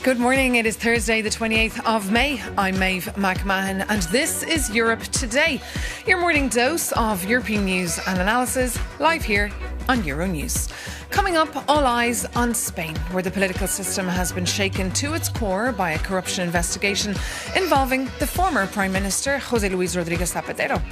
Good morning. It is Thursday, the 28th of May. I'm Maeve McMahon, and this is Europe Today, your morning dose of European news and analysis, live here on Euronews. Coming up, all eyes on Spain, where the political system has been shaken to its core by a corruption investigation involving the former Prime Minister, José Luis Rodríguez Zapatero.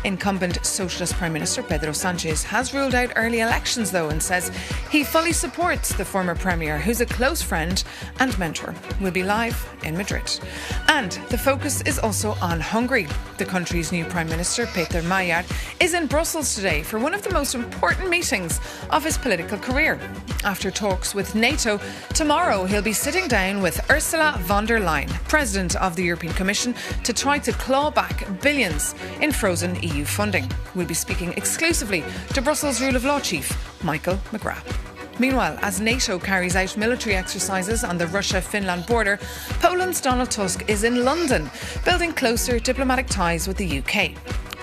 Incumbent Socialist Prime Minister Pedro Sánchez has ruled out early elections, though, and says he fully supports the former Premier, who's a close friend and mentor. We'll be live in Madrid. And the focus is also on Hungary. The country's new Prime Minister, Péter Magyar, is in Brussels today for one of the most important meetings of his political career. After talks with NATO, tomorrow he'll be sitting down with Ursula von der Leyen, President of the European Commission, to try to claw back billions in frozen EU funding. We'll be speaking exclusively to Brussels Rule of Law Chief Michael McGrath. Meanwhile, as NATO carries out military exercises on the Russia-Finland border, Poland's Donald Tusk is in London, building closer diplomatic ties with the UK.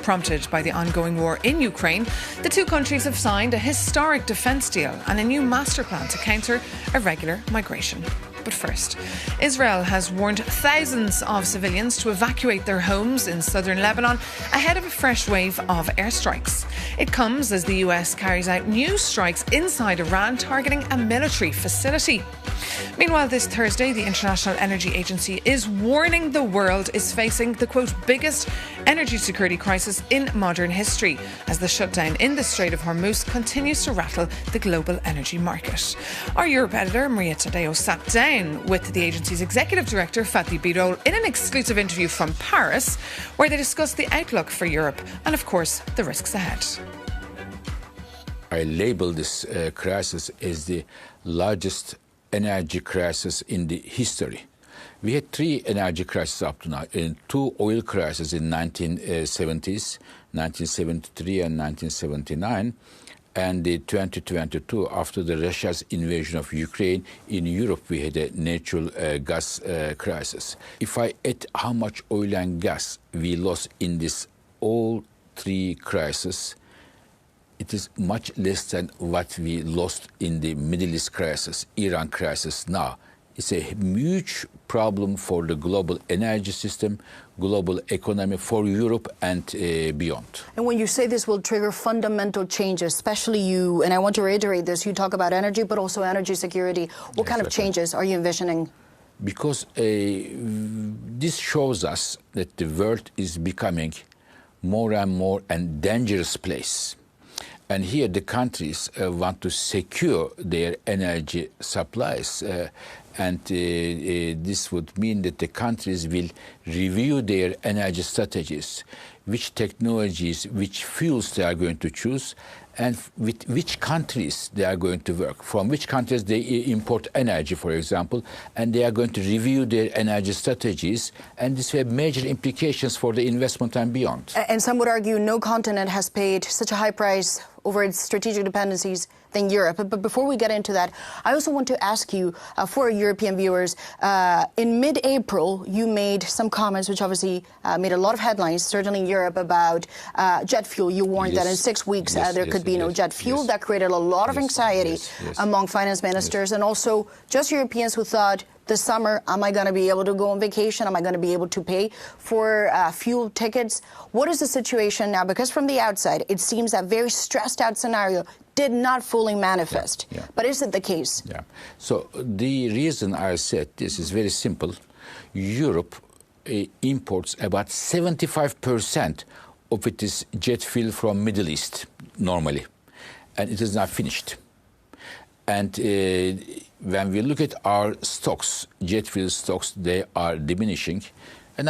Prompted by the ongoing war in Ukraine, the two countries have signed a historic defence deal and a new master plan to counter irregular migration. But first, Israel has warned thousands of civilians to evacuate their homes in southern Lebanon ahead of a fresh wave of airstrikes. It comes as the US carries out new strikes inside Iran targeting a military facility. Meanwhile, this Thursday, the International Energy Agency is warning the world is facing the, quote, biggest energy security crisis in modern history as the shutdown in the Strait of Hormuz continues to rattle the global energy market. Our Europe editor, Maria Tadeo, sat down with the agency's executive director, Fatihom Birolom, in an exclusive interview from Paris, where they discussed the outlook for Europe and, of course, the risks ahead. I label this crisis as the largest energy crisis in the history. We had three energy crises up to now, two oil crises in 1970s, 1973 and 1979, and the 2022, after the Russia's invasion of Ukraine, in Europe we had a natural gas crisis. If I add how much oil and gas we lost in this all three crises, it is much less than what we lost in the Middle East crisis, Iran crisis now. It's a huge problem for the global energy system, global economy, for Europe and beyond. And when you say this will trigger fundamental changes, especially you, and I want to reiterate this, you talk about energy, but also energy security. What kind of changes are you envisioning? Because this shows us that the world is becoming more and more a dangerous place. And here the countries want to secure their energy supplies. And this would mean that the countries will review their energy strategies, which technologies, which fuels they are going to choose, and with which countries they are going to work, from which countries they import energy, for example, and they are going to review their energy strategies, and this will have major implications for the investment and beyond. And some would argue no continent has paid such a high price over its strategic dependencies than Europe. But before we get into that, I also want to ask you, for European viewers, in mid-April, you made some comments which obviously made a lot of headlines, certainly in Europe, about jet fuel. You warned that in 6 weeks there could be no jet fuel. That created a lot of anxiety among finance ministers and also just Europeans who thought, this summer, am I going to be able to go on vacation? Am I going to be able to pay for fuel tickets? What is the situation now? Because from the outside, it seems that very stressed out scenario did not fully manifest. But is it the case? Yeah. So the reason I said this is very simple. Europe imports about 75% of its jet fuel from Middle East normally, and it is not finished. And when we look at our stocks, jet fuel stocks, they are diminishing. And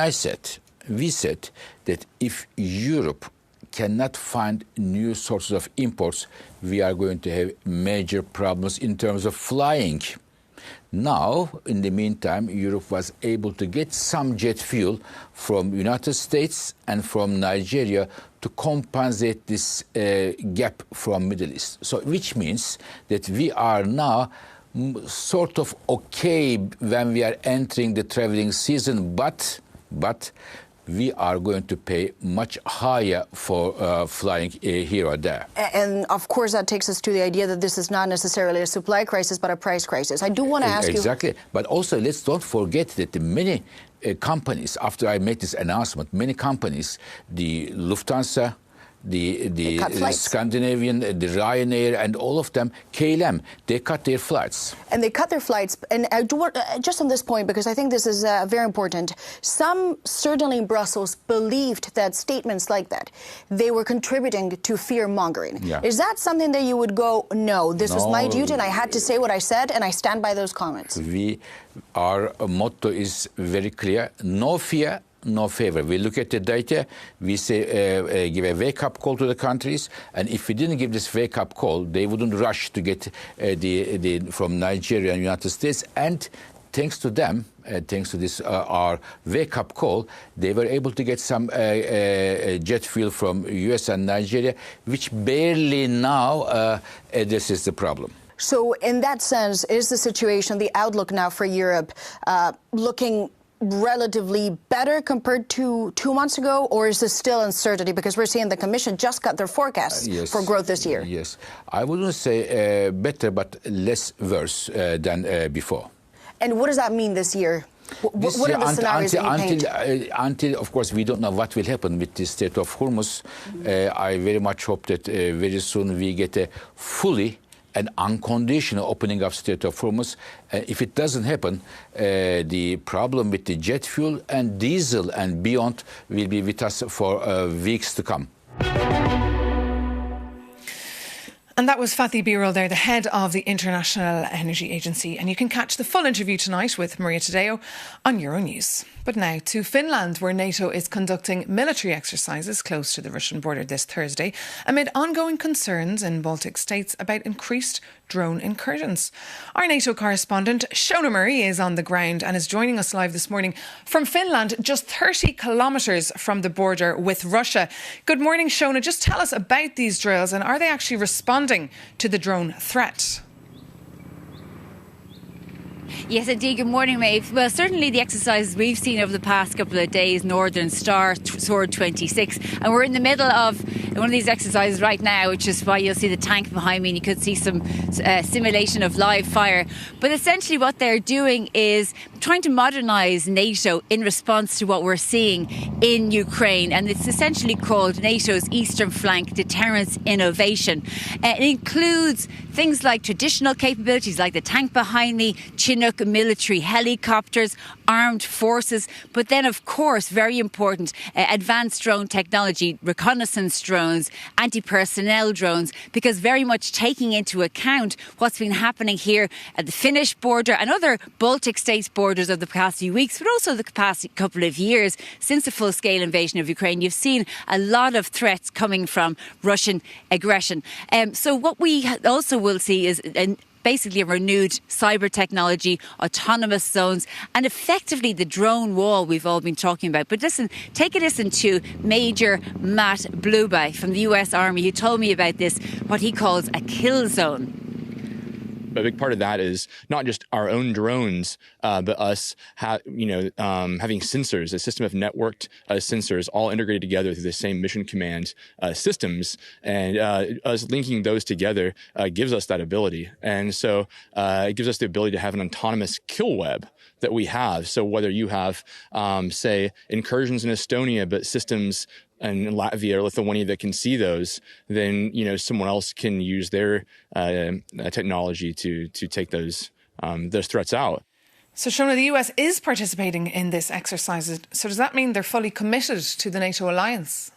we said that if Europe cannot find new sources of imports, we are going to have major problems in terms of flying. Now, in the meantime, Europe was able to get some jet fuel from United States and from Nigeria to compensate this gap from Middle East. So, which means that we are now sort of okay when we are entering the traveling season, but we are going to pay much higher for flying here or there. And of course, that takes us to the idea that this is not necessarily a supply crisis, but a price crisis. I do want to ask you... Exactly. But also, let's don't forget that many companies, after I made this announcement, many companies, the Lufthansa, the Scandinavian, the Ryanair, and all of them, KLM, they cut their flights. And they cut their flights. And just on this point, because I think this is very important, some, certainly in Brussels, believed that statements like that, they were contributing to fear-mongering. Yeah. Is that something that you would go, no, this was my duty and I had to say what I said and I stand by those comments? Our motto is very clear, no fear, no favor. We look at the data, we say, give a wake-up call to the countries, and if we didn't give this wake-up call, they wouldn't rush to get from Nigeria and United States, and thanks to them, thanks to this our wake-up call, they were able to get some jet fuel from US and Nigeria, which barely now addresses the problem. So in that sense, is the situation, the outlook now for Europe, looking relatively better compared to 2 months ago, or is this still uncertainty? Because we're seeing the Commission just got their forecast for growth this year. Yes, I wouldn't say better, but less worse than before. And what does that mean this year? What are the scenarios that you paint? Until, of course, we don't know what will happen with the Strait of Hormuz. I very much hope that very soon we get a fully and unconditional opening of Strait of Hormuz. If it doesn't happen, the problem with the jet fuel and diesel and beyond will be with us for weeks to come. And that was Fatihom Birolom there, the head of the International Energy Agency. And you can catch the full interview tonight with Maria Tadeo on Euronews. But now to Finland, where NATO is conducting military exercises close to the Russian border this Thursday, amid ongoing concerns in Baltic states about increased drone incursions. Our NATO correspondent, Shona Murray, is on the ground and is joining us live this morning from Finland, just 30 kilometres from the border with Russia. Good morning, Shona. Just tell us about these drills, and are they actually responding to the drone threat? Yes, indeed. Good morning, Maeve. Well, certainly the exercises we've seen over the past couple of days, Northern Star, Sword 26, and we're in the middle of one of these exercises right now, which is why you'll see the tank behind me and you could see some simulation of live fire. But essentially what they're doing is trying to modernise NATO in response to what we're seeing in Ukraine, and it's essentially called NATO's Eastern Flank Deterrence Innovation. It includes things like traditional capabilities like the tank behind me, Chinook military helicopters, armed forces, but then of course, very important, advanced drone technology, reconnaissance drones, anti-personnel drones, because very much taking into account what's been happening here at the Finnish border and other Baltic states borders of the past few weeks, but also the past couple of years since the full-scale invasion of Ukraine. You've seen a lot of threats coming from Russian aggression. So what we also will see is basically a renewed cyber technology, autonomous zones, and effectively the drone wall we've all been talking about. But listen, take a listen to Major Matt Blueby from the US Army, who told me about this, what he calls a kill zone. A big part of that is not just our own drones, but us, having sensors, a system of networked sensors, all integrated together through the same mission command systems, and us linking those together gives us that ability, and so it gives us the ability to have an autonomous kill web that we have. So whether you have, say, incursions in Estonia, but systems in Latvia or Lithuania that can see those, then someone else can use their technology to take those threats out. So, Shona, the US is participating in this exercise. So does that mean they're fully committed to the NATO alliance?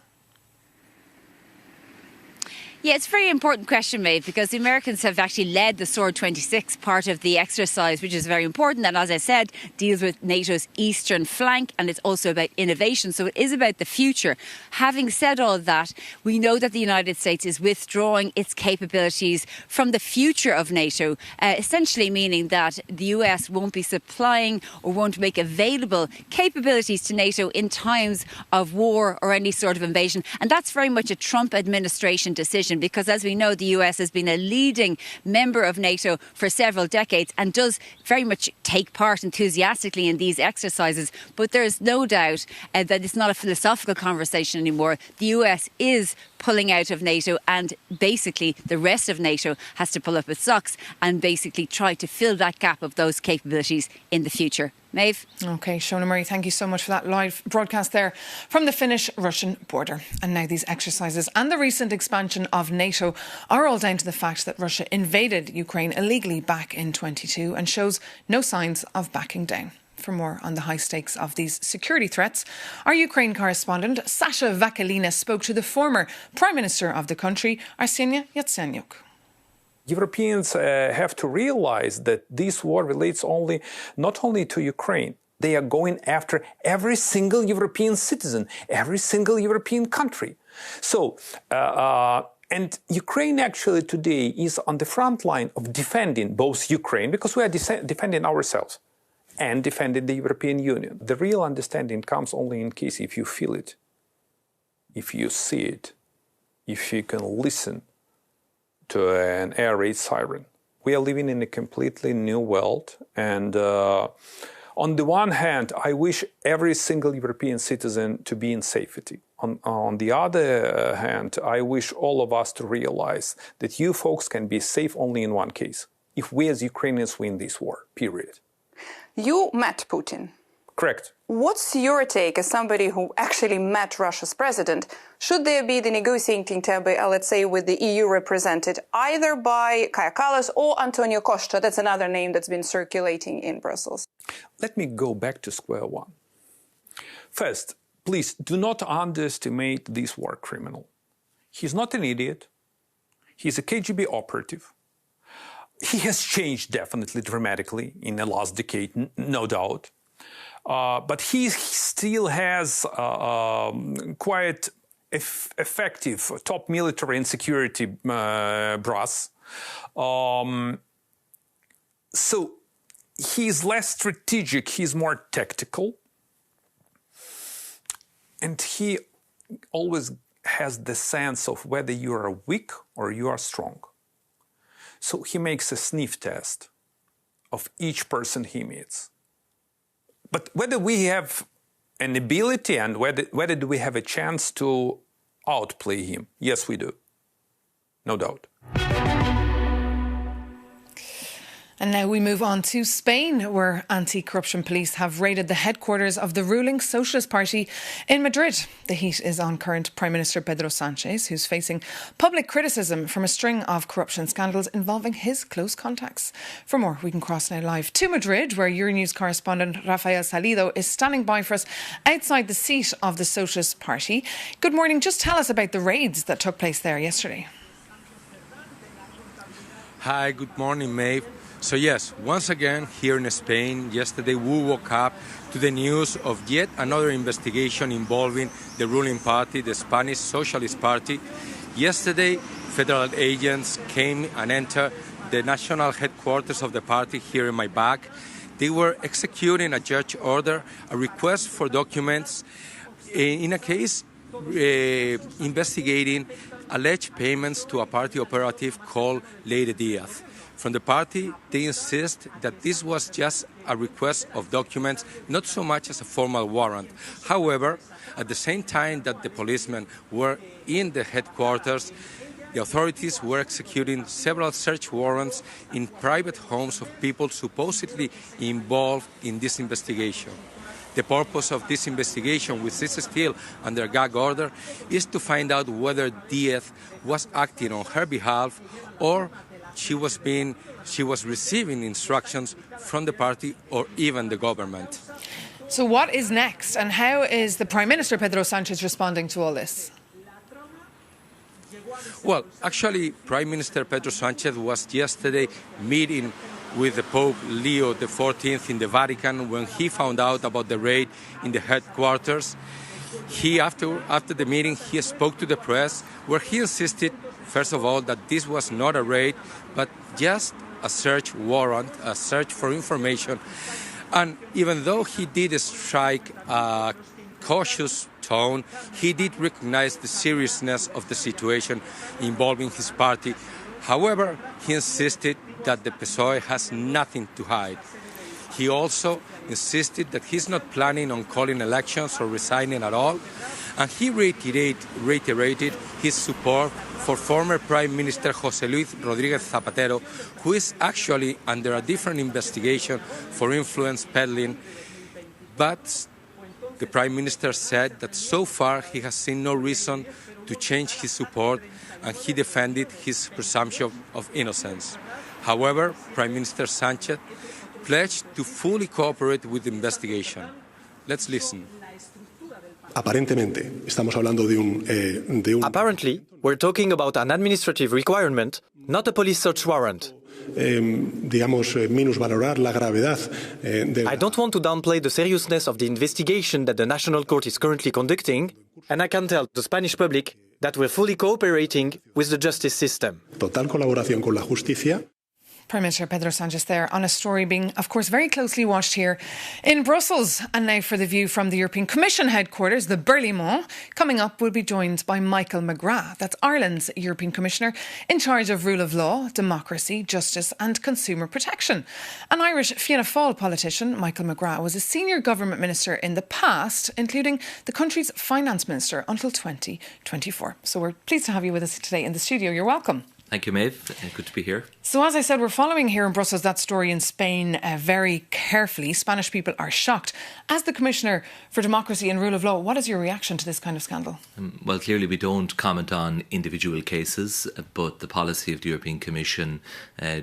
Yeah, it's a very important question, Maeve, because the Americans have actually led the Sword 26 part of the exercise, which is very important. And as I said, deals with NATO's eastern flank, and it's also about innovation. So it is about the future. Having said all that, we know that the United States is withdrawing its capabilities from the future of NATO, essentially meaning that the US won't be supplying or won't make available capabilities to NATO in times of war or any sort of invasion. And that's very much a Trump administration decision. conversation because, as we know, the US has been a leading member of NATO for several decades and does very much take part enthusiastically in these exercises. But there is no doubt that it's not a philosophical conversation anymore. The US is pulling out of NATO, and basically the rest of NATO has to pull up its socks and basically try to fill that gap of those capabilities in the future. Maeve? OK, Shona Murray, thank you so much for that live broadcast there from the Finnish-Russian border. And now these exercises and the recent expansion of NATO are all down to the fact that Russia invaded Ukraine illegally back in 2022 and shows no signs of backing down. For more on the high stakes of these security threats, our Ukraine correspondent Sasha Vakalina spoke to the former Prime Minister of the country, Arseniy Yatsenyuk. Europeans have to realize that this war relates not only to Ukraine. They are going after every single European citizen, every single European country. So, and Ukraine actually today is on the front line of defending both Ukraine, because we are defending ourselves, and defending the European Union. The real understanding comes only in case if you feel it, if you see it, if you can listen to an air raid siren. We are living in a completely new world, and on the one hand, I wish every single European citizen to be in safety. On the other hand, I wish all of us to realize that you folks can be safe only in one case: if we as Ukrainians win this war, period. You met Putin. Correct. What's your take as somebody who actually met Russia's president? Should there be the negotiating table, let's say, with the EU represented either by Kaja Kallas or Antonio Costa? That's another name that's been circulating in Brussels. Let me go back to square one. First, please do not underestimate this war criminal. He's not an idiot. He's a KGB operative. He has changed definitely dramatically in the last decade, no doubt. But he still has quite effective top military and security brass. So he's less strategic, he's more tactical. And he always has the sense of whether you are weak or you are strong. So he makes a sniff test of each person he meets. But whether we have an ability and whether do we have a chance to outplay him, yes, we do. No doubt. And now we move on to Spain, where anti-corruption police have raided the headquarters of the ruling Socialist Party in Madrid. The heat is on current Prime Minister Pedro Sánchez, who's facing public criticism from a string of corruption scandals involving his close contacts. For more, we can cross now live to Madrid, where Euronews correspondent Rafael Salido is standing by for us outside the seat of the Socialist Party. Good morning. Just tell us about the raids that took place there yesterday. Hi, good morning, Maeve. So yes, once again, here in Spain, yesterday we woke up to the news of yet another investigation involving the ruling party, the Spanish Socialist Party. Yesterday, federal agents came and entered the national headquarters of the party here in my back. They were executing a judge order, a request for documents in a case investigating alleged payments to a party operative called Lady Diaz. From the party, they insist that this was just a request of documents, not so much as a formal warrant. However, at the same time that the policemen were in the headquarters, the authorities were executing several search warrants in private homes of people supposedly involved in this investigation. The purpose of this investigation, which is still under gag order, is to find out whether Diaz was acting on her behalf or she was receiving instructions from the party or even the government. So what is next, and how is the Prime Minister Pedro Sánchez responding to all this? Well, actually, Prime Minister Pedro Sánchez was yesterday meeting with the Pope Leo XIV in the Vatican when he found out about the raid in the headquarters. After the meeting, he spoke to the press where he insisted, first of all, that this was not a raid, but just a search warrant, a search for information. And even though he did strike a cautious tone, he did recognize the seriousness of the situation involving his party. However, he insisted that the PSOE has nothing to hide. He also insisted that he's not planning on calling elections or resigning at all, and he reiterated his support for former Prime Minister José Luis Rodríguez Zapatero, who is actually under a different investigation for influence peddling. But the Prime Minister said that so far he has seen no reason to change his support, and he defended his presumption of innocence. However, Prime Minister Sánchez pledged to fully cooperate with the investigation. Let's listen. Aparentemente, estamos hablando de un Apparently, we're talking about an administrative requirement, not a police search warrant. digamos, minusvalorar la gravedad I don't want to downplay the seriousness of the investigation that the National Court is currently conducting, and I can tell the Spanish public that we're fully cooperating with the justice system. Total colaboración con la justicia. Prime Minister Pedro Sánchez there on a story being, of course, very closely watched here in Brussels. And now for the view from the European Commission headquarters, the Berlaymont. Coming up, we'll be joined by Michael McGrath. That's Ireland's European Commissioner in charge of rule of law, democracy, justice and consumer protection. An Irish Fianna Fáil politician, Michael McGrath, was a senior government minister in the past, including the country's finance minister until 2024. So we're pleased to have you with us today in the studio. You're welcome. Thank you, Maeve. Good to be here. So as I said, we're following here in Brussels that story in Spain very carefully. Spanish people are shocked. As the Commissioner for Democracy and Rule of Law, what is your reaction to this kind of scandal? Well, clearly we don't comment on individual cases, but the policy of the European Commission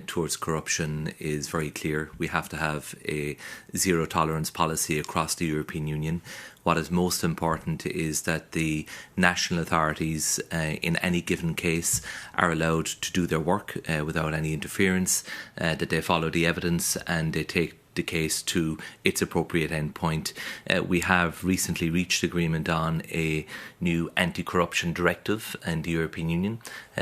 towards corruption is very clear. We have to have a zero tolerance policy across the European Union. What is most important is that the national authorities in any given case are allowed to do their work without any interference, that they follow the evidence and they take the case to its appropriate endpoint. We have recently reached agreement on a new anti-corruption directive in the European Union,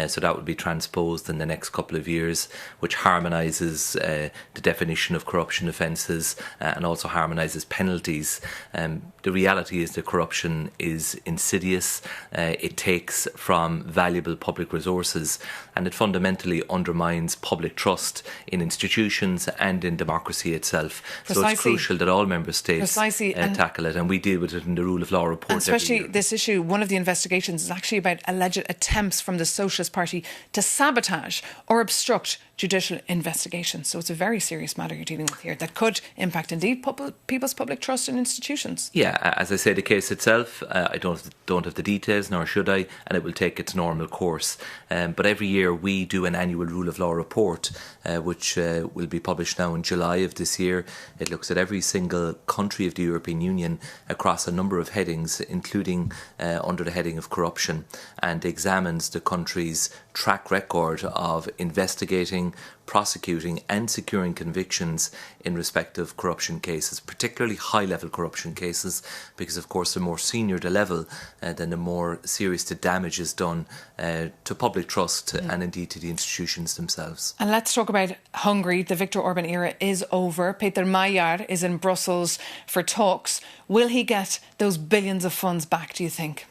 so that will be transposed in the next couple of years, which harmonises the definition of corruption offences and also harmonises penalties. The reality is that corruption is insidious. It takes from valuable public resources and it fundamentally undermines public trust in institutions and in democracy itself. Precisely. So it's crucial that all member states tackle it, and we deal with it in the rule of law report. And especially this issue, one of the investigations is actually about alleged attempts from the Socialist Party to sabotage or obstruct judicial investigations. So it's a very serious matter you're dealing with here that could impact indeed people's public trust in institutions. Yeah, as I say, the case itself, I don't have the details, nor should I, and it will take its normal course. But every year we do an annual rule of law report, which will be published now in July of this year. It looks at every single country of the European Union across a number of headings, including under the heading of corruption, and examines the country's track record of investigating, prosecuting and securing convictions in respect of corruption cases, particularly high-level corruption cases, because of course the more senior the level, then the more serious the damage is done to public trust and indeed to the institutions themselves. And let's talk about Hungary. The Viktor Orban era is over. Peter Magyar is in Brussels for talks. Will he get those billions of funds back, do you think?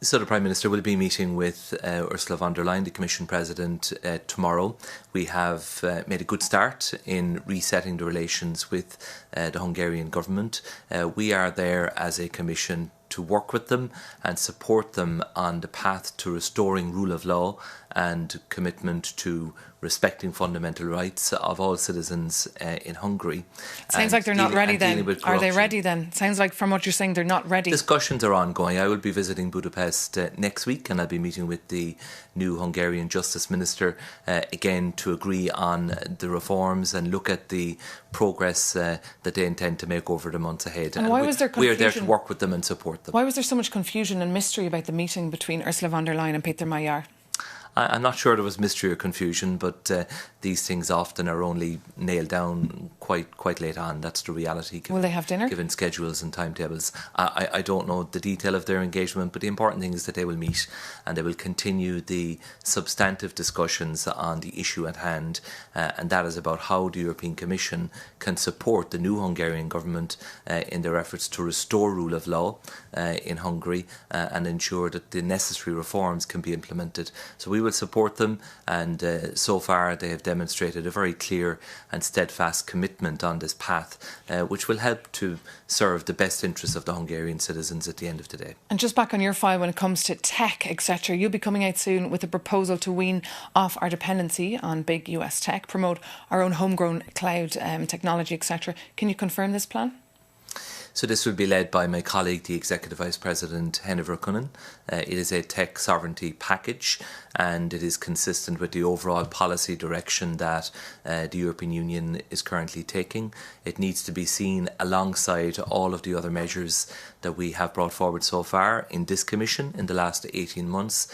So the Prime Minister will be meeting with Ursula von der Leyen, the Commission President, tomorrow. We have made a good start in resetting the relations with the Hungarian government. We are there as a Commission to work with them and support them on the path to restoring rule of law and commitment to respecting fundamental rights of all citizens in Hungary. Sounds like they're not ready then. Are they ready then? Sounds like from what you're saying they're not ready. Discussions are ongoing. I will be visiting Budapest next week and I'll be meeting with the new Hungarian Justice Minister again to agree on the reforms and look at the progress that they intend to make over the months ahead. And why was there confusion? We are there to work with them and support them. Why was there so much confusion and mystery about the meeting between Ursula von der Leyen and Peter Magyar? I'm not sure there was mystery or confusion, but these things often are only nailed down quite late on. That's the reality. Will they have dinner? Given schedules and timetables. I don't know the detail of their engagement, but the important thing is that they will meet and they will continue the substantive discussions on the issue at hand, and that is about how the European Commission can support the new Hungarian government in their efforts to restore rule of law in Hungary and ensure that the necessary reforms can be implemented. So we will support them, and so far they have demonstrated a very clear and steadfast commitment on this path, which will help to serve the best interests of the Hungarian citizens at the end of the day. And just back on your file, when it comes to tech, etc., you'll be coming out soon with a proposal to wean off our dependency on big US tech, promote our own homegrown cloud technology, etc. Can you confirm this plan? So this will be led by my colleague, the Executive Vice President, Henry Verkunen. It is a tech sovereignty package, and it is consistent with the overall policy direction that the European Union is currently taking. It needs to be seen alongside all of the other measures that we have brought forward so far in this Commission in the last 18 months,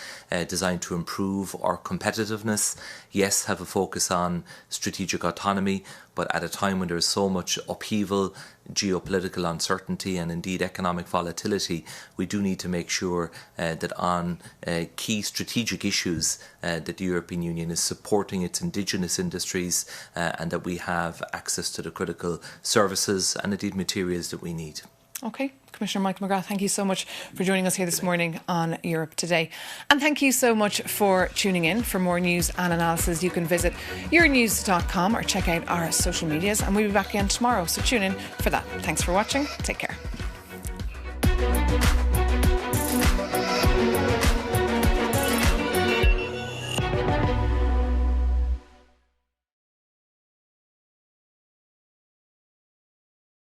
designed to improve our competitiveness, yes, have a focus on strategic autonomy, but at a time when there is so much upheaval, geopolitical uncertainty and indeed economic volatility, we do need to make sure that on key strategic issues that the European Union is supporting its indigenous industries and that we have access to the critical services and indeed materials that we need. OK. Commissioner Michael McGrath, thank you so much for joining us here this morning on Europe Today. And thank you so much for tuning in. For more news and analysis, you can visit euronews.com or check out our social medias. And we'll be back again tomorrow, so tune in for that. Thanks for watching. Take care.